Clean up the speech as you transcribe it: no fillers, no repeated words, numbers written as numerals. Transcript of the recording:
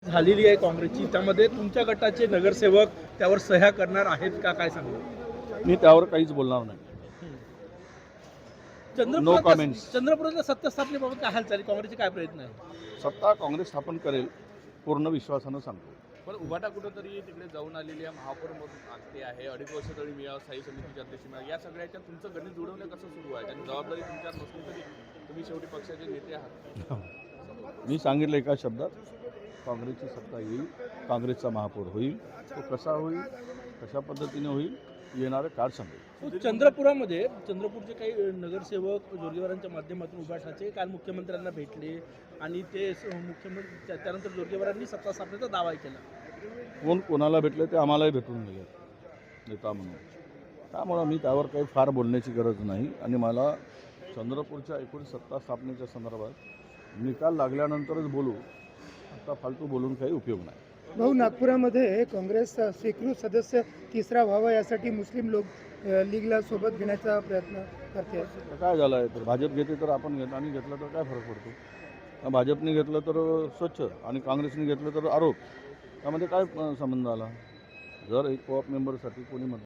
झालेली आहे काँग्रेसची, त्यामध्ये तुमच्या गटाचे नगरसेवक त्यावर सह्या करणार आहेत का, काय सांगू? मी त्यावर काहीच बोलणार नाही. No comments. चंद्रपुरातल्या सत्ता स्थापनेबाबत काय हालचाल, काँग्रेसचे काय प्रयत्न आहे? सत्ता काँग्रेस स्थापन करेल पूर्ण विश्वासानं सांगतो. पण उभाटा कुठंतरी तिकडे जाऊन आलेली आहे, महापौरमधून आखते आहे, 2.5 वर्ष तरी मिळावं, स्थायी समितीच्या अध्यक्ष मिळावं, या सगळ्याच्या तुमचं गणित जुळवणं कसं सुरू आहे? आणि जबाबदारी तुमच्यात नसली तरी तुम्ही शेवटी पक्षाचे नेते आहात. मी सांगितलं एका शब्दात, काँग्रेसची सत्ता येईल, काँग्रेसचा महापौर होईल. तो कसा होईल, कशा पद्धतीने होईल, येणारं काळ सांगेल. चंद्रपूरचे काही नगरसेवक जोरगेवारांच्या माध्यमातून उभाटाचे काल मुख्यमंत्र्यांना भेटले आणि ते मुख्यमंत्री त्यानंतर जोरगेवारांनी सत्ता स्थापनेचा दावा केला. कोण कोणाला भेटले ते आम्हालाही भेटून गेले नेता म्हणून. त्यामुळं मी त्यावर काही फार बोलण्याची गरज नाही. आणि मला चंद्रपूरच्या एकूण सत्ता स्थापनेच्या संदर्भात निकाल लागल्यानंतरच बोलू, आता फालतू बोलून काही उपयोग नाही. भाऊ, नागपुरामध्ये काँग्रेस स्वीकृत सदस्य तिसरा व्हावा यासाठी मुस्लिम लोक लीगला सोबत घेण्याचा प्रयत्न करते. काय झालं आहे तर भाजप घेते तर आपण घेतो, आणि घेतलं तर काय फरक पडतो? भाजपने घेतलं तर स्वच्छ आणि काँग्रेसने घेतलं तर आरोप. त्यामध्ये काय संबंध आला? जर एक कोऑप मेंबरसाठी कोणी